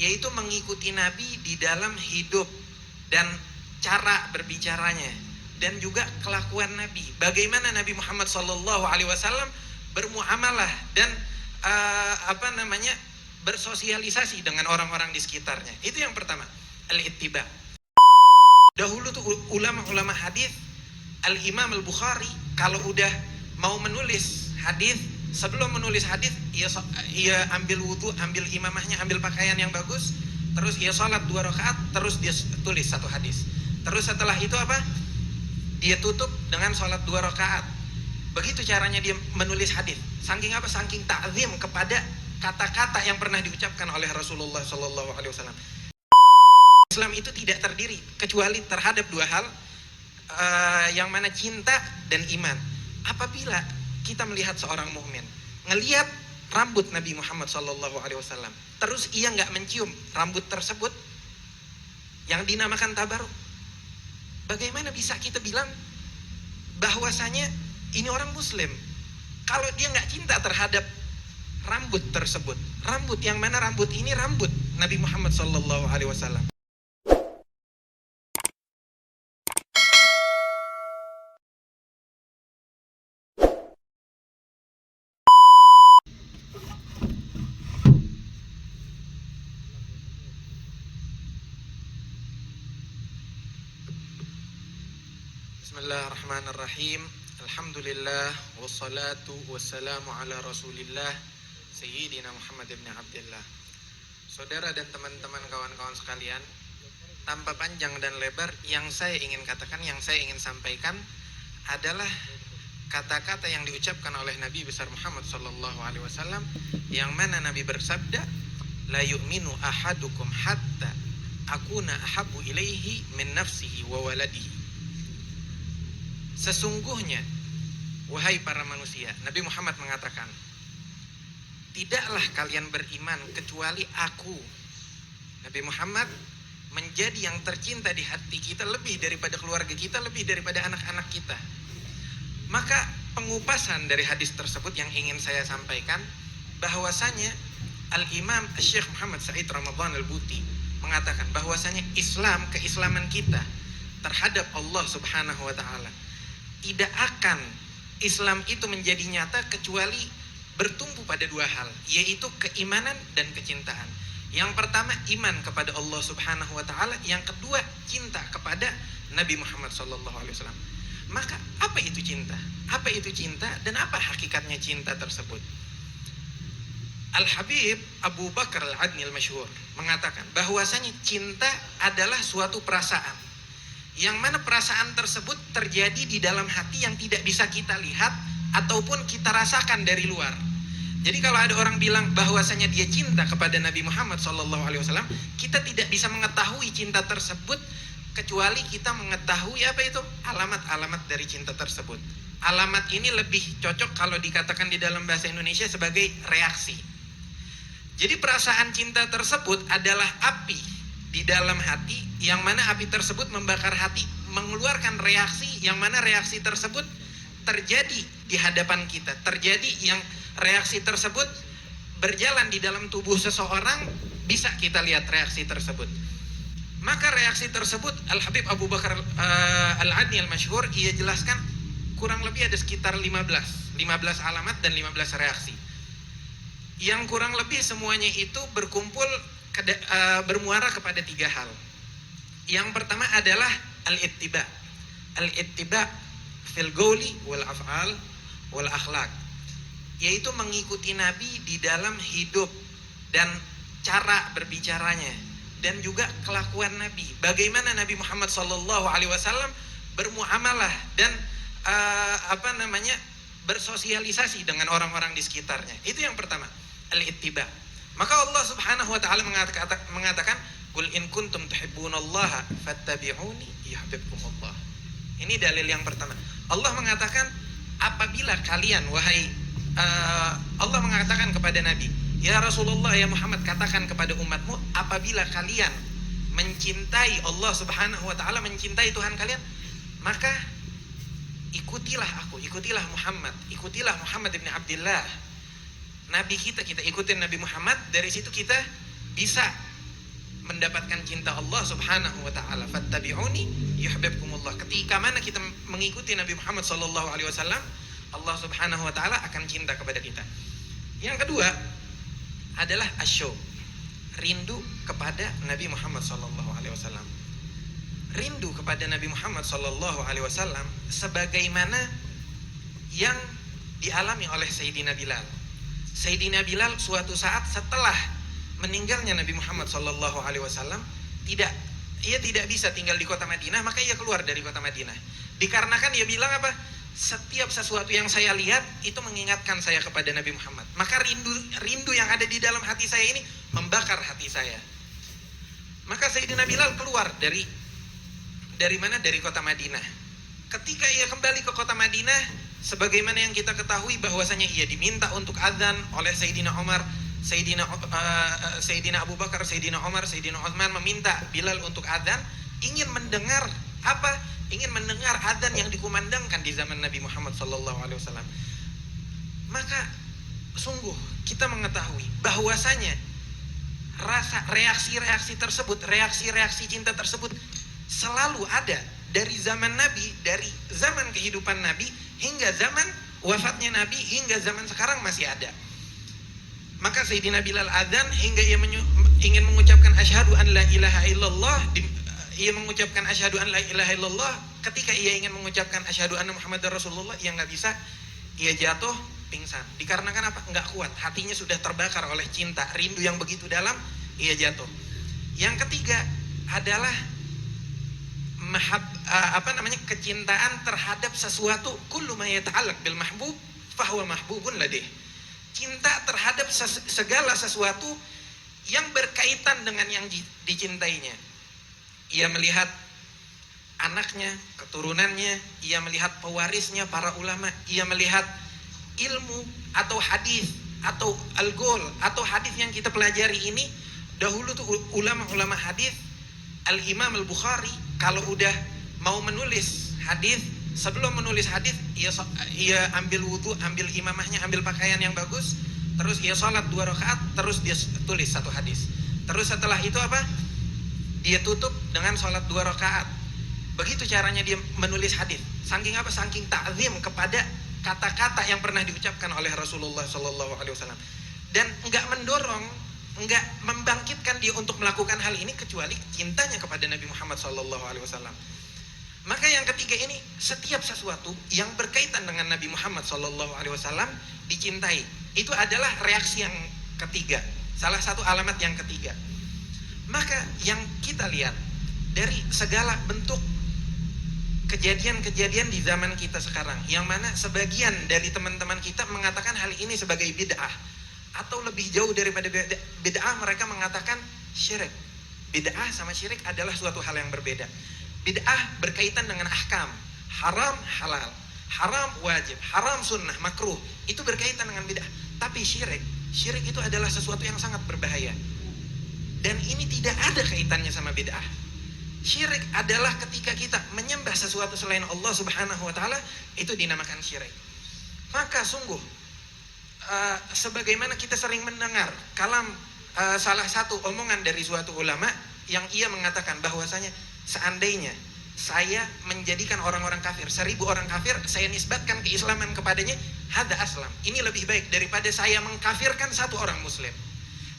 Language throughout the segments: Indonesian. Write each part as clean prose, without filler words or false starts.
yaitu mengikuti Nabi di dalam hidup dan cara berbicaranya dan juga kelakuan Nabi. Bagaimana Nabi Muhammad SAW bermuamalah dan bersosialisasi dengan orang-orang di sekitarnya. Itu yang pertama, al-ittiba. Dahulu tuh ulama-ulama hadis, Al-Imam Al-Bukhari kalau udah mau menulis hadis, sebelum menulis hadis ia ambil wudu, ambil imamahnya, ambil pakaian yang bagus, terus ia sholat 2 rakaat, terus dia tulis 1 hadis. Terus setelah itu apa? Dia tutup dengan sholat 2 rakaat. Begitu caranya dia menulis hadis. Saking apa? Saking ta'zim kepada kata-kata yang pernah diucapkan oleh Rasulullah SAW. Islam itu tidak terdiri kecuali terhadap 2 hal, yang mana cinta dan iman. Apabila kita melihat seorang mukmin ngelihat rambut Nabi Muhammad SAW, terus ia nggak mencium rambut tersebut yang dinamakan tabaruk, bagaimana bisa kita bilang bahwasanya ini orang Muslim kalau dia nggak cinta terhadap rambut tersebut? Rambut yang mana rambut ini rambut Nabi Muhammad SAW. Bismillahirrahmanirrahim. Alhamdulillah wassalatu wassalamu ala Rasulillah Sayyidina Muhammad ibn Abdillah. Saudara dan teman-teman kawan-kawan sekalian, tanpa panjang dan lebar, yang saya ingin katakan, yang saya ingin sampaikan adalah kata-kata yang diucapkan oleh Nabi besar Muhammad SAW, yang mana Nabi bersabda, la yu'minu ahadukum hatta akuna ahabbu ilaihi min nafsihi wa waladihi. Sesungguhnya, wahai para manusia, Nabi Muhammad mengatakan, tidaklah kalian beriman kecuali aku, Nabi Muhammad, menjadi yang tercinta di hati kita lebih daripada keluarga kita, lebih daripada anak-anak kita. Maka pengupasan dari hadis tersebut yang ingin saya sampaikan, bahwasanya Al-Imam Syekh Muhammad Said Ramadhan Al-Buti mengatakan bahwasanya Islam, keislaman kita terhadap Allah Subhanahu wa Ta'ala, tidak akan Islam itu menjadi nyata kecuali bertumpu pada 2 hal, yaitu keimanan dan kecintaan. Yang pertama, iman kepada Allah Subhanahu wa Ta'ala. Yang kedua, cinta kepada Nabi Muhammad SAW. Maka apa itu cinta? Apa itu cinta dan apa hakikatnya cinta tersebut? Al-Habib Abu Bakar Al-Adni Al-Masyhur mengatakan bahwasanya cinta adalah suatu perasaan, yang mana perasaan tersebut terjadi di dalam hati yang tidak bisa kita lihat ataupun kita rasakan dari luar. Jadi kalau ada orang bilang bahwasanya dia cinta kepada Nabi Muhammad SAW, kita tidak bisa mengetahui cinta tersebut kecuali kita mengetahui apa itu? Alamat-alamat dari cinta tersebut. Alamat ini lebih cocok kalau dikatakan di dalam bahasa Indonesia sebagai reaksi. Jadi perasaan cinta tersebut adalah api di dalam hati, yang mana api tersebut membakar hati, mengeluarkan reaksi, yang mana reaksi tersebut terjadi di hadapan kita, terjadi yang reaksi tersebut berjalan di dalam tubuh seseorang, bisa kita lihat reaksi tersebut. Maka reaksi tersebut Al-Habib Abu Bakar Al-Adni Al-Masyhur ia jelaskan kurang lebih ada sekitar 15 alamat dan 15 reaksi, yang kurang lebih semuanya itu berkumpul bermuara kepada 3 hal. Yang pertama adalah al-ittiba. Al-ittiba fil qawli wal af'al wal akhlaq, yaitu mengikuti Nabi di dalam hidup dan cara berbicaranya dan juga kelakuan Nabi. Bagaimana Nabi Muhammad SAW bermuamalah dan bersosialisasi dengan orang-orang di sekitarnya. Itu yang pertama, al-ittiba. Maka Allah Subhanahu wa Ta'ala mengatakan, qul in kuntum tuhibbunallaha fattabi'uni yuhibbukumullah. Ini dalil yang pertama. Allah mengatakan, apabila kalian Allah mengatakan kepada Nabi, ya Rasulullah, ya Muhammad, katakan kepada umatmu, apabila kalian mencintai Allah Subhanahu wa Ta'ala, mencintai Tuhan kalian, maka ikutilah aku, ikutilah Muhammad ibn Abdillah, Nabi kita ikutin Nabi Muhammad. Dari situ kita bisa mendapatkan cinta Allah Subhanahu wa taala. Fattabi'uni yuhibbukumullah. Ketika mana kita mengikuti Nabi Muhammad sallallahu alaihi wasallam, Allah Subhanahu wa taala akan cinta kepada kita. Yang kedua adalah asyauq, rindu kepada Nabi Muhammad sallallahu alaihi wasallam. Rindu kepada Nabi Muhammad sallallahu alaihi wasallam sebagaimana yang dialami oleh Sayyidina Bilal. Sayyidina Bilal suatu saat setelah meninggalnya Nabi Muhammad sallallahu alaihi wasallam, ia tidak bisa tinggal di kota Madinah, maka ia keluar dari kota Madinah. Dikarenakan ia bilang apa? Setiap sesuatu yang saya lihat itu mengingatkan saya kepada Nabi Muhammad. Maka rindu yang ada di dalam hati saya ini membakar hati saya. Maka Sayyidina Bilal keluar dari mana? Dari kota Madinah. Ketika ia kembali ke kota Madinah, sebagaimana yang kita ketahui bahwasanya ia diminta untuk azan oleh Sayyidina Umar, Sayyidina Abu Bakar, Sayyidina Umar, Sayyidina Utsman meminta Bilal untuk azan, ingin mendengar apa? Ingin mendengar azan yang dikumandangkan di zaman Nabi Muhammad sallallahu alaihi wasallam. Maka sungguh kita mengetahui bahwasanya reaksi-reaksi tersebut, reaksi-reaksi cinta tersebut selalu ada dari zaman Nabi, dari zaman kehidupan Nabi hingga zaman wafatnya Nabi, hingga zaman sekarang masih ada. Maka Sayyidina Bilal adzan hingga ia ingin mengucapkan asyhadu an la ilaha illallah, ia mengucapkan asyhadu an la ilaha illallah. Ketika ia ingin mengucapkan asyhadu anna Muhammadar Rasulullah, ia nggak bisa, ia jatuh pingsan. Dikarenakan apa? Nggak kuat, hatinya sudah terbakar oleh cinta, rindu yang begitu dalam, ia jatuh. Yang ketiga adalah kecintaan terhadap sesuatu, kullu ma yata'allaq bil mahbub fahuwa mahbubun ladih. Cinta terhadap segala sesuatu yang berkaitan dengan yang dicintainya. Ia melihat anaknya, keturunannya, ia melihat pewarisnya, para ulama, ia melihat ilmu atau hadis atau al-gol atau hadis yang kita pelajari ini. Dahulu tuh ulama-ulama hadis, Al-Imam Al-Bukhari kalau udah mau menulis hadis, sebelum menulis hadis ia ambil wudu, ambil imamahnya, ambil pakaian yang bagus, terus ia sholat 2 rakaat, terus dia tulis satu hadis. Terus setelah itu apa? Dia tutup dengan sholat 2 rakaat. Begitu caranya dia menulis hadis. Saking apa? Saking ta'zim kepada kata-kata yang pernah diucapkan oleh Rasulullah sallallahu alaihi wasallam. Dan enggak mendorong, enggak membangkitkan dia untuk melakukan hal ini kecuali cintanya kepada Nabi Muhammad sallallahu alaihi wasallam. Maka yang ketiga ini, setiap sesuatu yang berkaitan dengan Nabi Muhammad sallallahu alaihi wasallam dicintai. Itu adalah reaksi yang ketiga, salah satu alamat yang ketiga. Maka yang kita lihat dari segala bentuk kejadian-kejadian di zaman kita sekarang, yang mana sebagian dari teman-teman kita mengatakan hal ini sebagai bid'ah, atau lebih jauh daripada bid'ah, mereka mengatakan syirik. Bid'ah sama syirik adalah suatu hal yang berbeda. Bid'ah berkaitan dengan ahkam, haram halal, haram wajib, haram sunnah, makruh, itu berkaitan dengan bid'ah. Tapi syirik itu adalah sesuatu yang sangat berbahaya, dan ini tidak ada kaitannya sama bid'ah. Syirik adalah ketika kita menyembah sesuatu selain Allah Subhanahu wa taala, itu dinamakan syirik. Maka sungguh sebagaimana kita sering mendengar kalam salah satu omongan dari suatu ulama yang ia mengatakan bahwasanya seandainya saya menjadikan orang-orang kafir, 1000 orang kafir, saya nisbatkan keislaman kepadanya, hadza aslam, ini lebih baik daripada saya mengkafirkan satu orang muslim.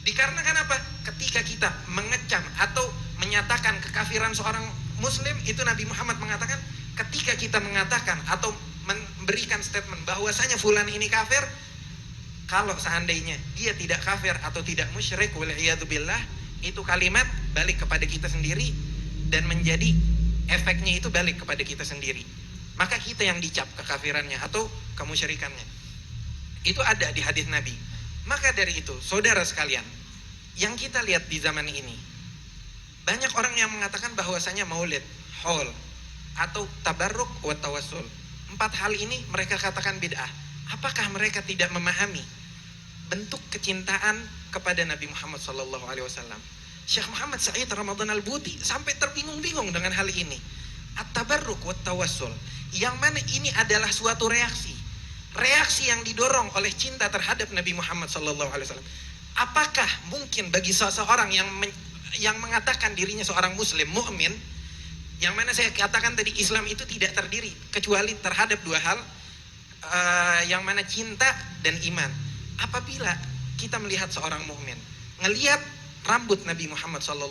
Dikarenakan apa? Ketika kita mengecam atau menyatakan kekafiran seorang muslim, itu Nabi Muhammad mengatakan, ketika kita mengatakan atau memberikan statement bahwasanya fulan ini kafir, kalau seandainya dia tidak kafir atau tidak musyrik, wal'iyadzubillah, itu kalimat balik kepada kita sendiri, dan menjadi efeknya itu balik kepada kita sendiri. Maka kita yang dicap kekafirannya atau kemusyrikannya. Itu ada di hadis Nabi. Maka dari itu, saudara sekalian, yang kita lihat di zaman ini, banyak orang yang mengatakan bahwasanya maulid, haul, atau tabarruk wa tawassul. 4 hal ini mereka katakan bid'ah. Apakah mereka tidak memahami bentuk kecintaan kepada Nabi Muhammad SAW? Syekh Muhammad Said Ramadan Al-Buti sampai terbingung-bingung dengan hal ini. At-tabarruk wa tawassul, yang mana ini adalah suatu reaksi yang didorong oleh cinta terhadap Nabi Muhammad SAW. Apakah mungkin bagi seseorang yang yang mengatakan dirinya seorang muslim mukmin, yang mana saya katakan tadi Islam itu tidak terdiri kecuali terhadap dua hal, yang mana cinta dan iman. Apabila kita melihat seorang mukmin ngelihat rambut Nabi Muhammad SAW,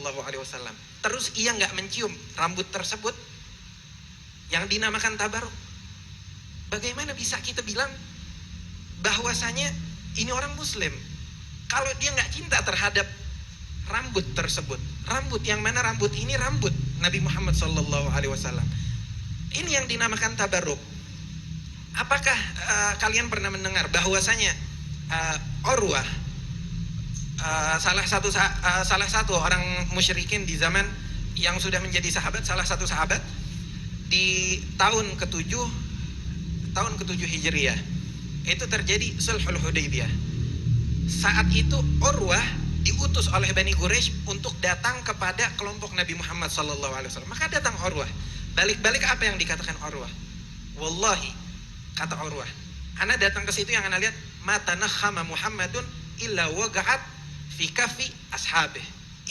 terus ia nggak mencium rambut tersebut yang dinamakan tabaruk, bagaimana bisa kita bilang bahwasanya ini orang muslim kalau dia nggak cinta terhadap rambut tersebut? Rambut yang mana rambut ini rambut Nabi Muhammad SAW. Ini yang dinamakan tabaruk. Apakah kalian pernah mendengar bahwasanya Urwah, salah satu orang musyrikin di zaman yang sudah menjadi sahabat, salah satu sahabat di tahun ke-7 Hijriah itu terjadi Sulhul Hudaybiyah. Saat itu Urwah diutus oleh Bani Quraisy untuk datang kepada kelompok Nabi Muhammad SAW. Maka datang Urwah. Balik-balik apa yang dikatakan Urwah? Wallahi, kata Urwah, ana datang ke situ yang ana lihat, mata nakhama Muhammadun illa waqa'at fi kafi ashabih,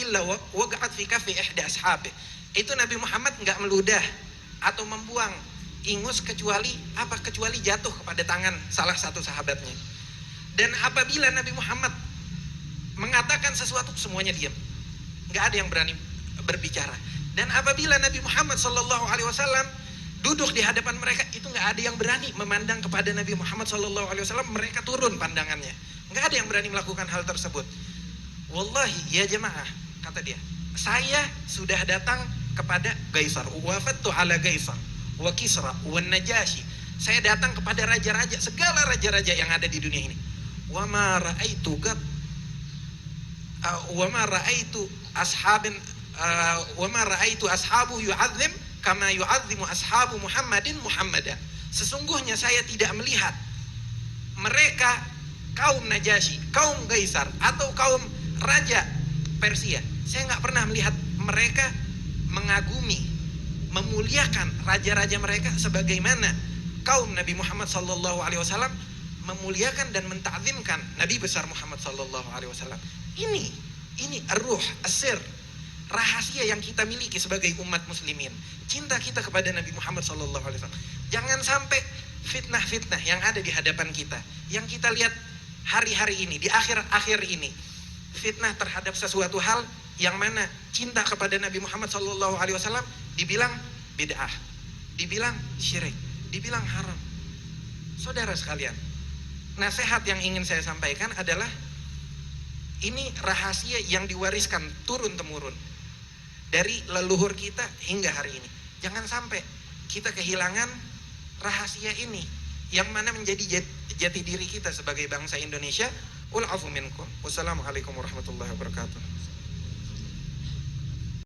illa waqa'at fi kafi ihda ashabih. Itu Nabi Muhammad enggak meludah atau membuang ingus kecuali jatuh kepada tangan salah satu sahabatnya. Dan apabila Nabi Muhammad mengatakan sesuatu, semuanya diam, nggak ada yang berani berbicara. Dan apabila Nabi Muhammad SAW duduk di hadapan mereka, itu nggak ada yang berani memandang kepada Nabi Muhammad SAW. Mereka turun pandangannya, nggak ada yang berani melakukan hal tersebut. Wallahi ya jemaah, kata dia, saya sudah datang kepada Gaisar, wafattu ala Gaisar wa Kisra wa Najasyi. Saya datang kepada raja-raja, segala raja-raja yang ada di dunia ini. Wa ma ra'aitu qat wa ma ra'aitu ashabu yu'azzim kama yu'azzimu ashabu Muhammadin Muhammada. Sesungguhnya saya tidak melihat mereka kaum Najasyi, kaum Gaisar atau kaum raja Persia. Saya nggak pernah melihat mereka mengagumi, memuliakan raja-raja mereka sebagaimana kaum Nabi Muhammad SAW memuliakan dan mentakzimkan Nabi besar Muhammad SAW. Ini ar-ruh, as-sir, rahasia yang kita miliki sebagai umat muslimin. Cinta kita kepada Nabi Muhammad SAW. Jangan sampai fitnah-fitnah yang ada di hadapan kita, yang kita lihat hari-hari ini, di akhir-akhir ini, fitnah terhadap sesuatu hal yang mana cinta kepada Nabi Muhammad SAW dibilang bid'ah, dibilang syirik, dibilang haram. Saudara sekalian, nasihat yang ingin saya sampaikan adalah ini rahasia yang diwariskan turun-temurun dari leluhur kita hingga hari ini. Jangan sampai kita kehilangan rahasia ini yang mana menjadi jati diri kita sebagai bangsa Indonesia. Ul afu minkum. Wassalamualaikum warahmatullahi wabarakatuh.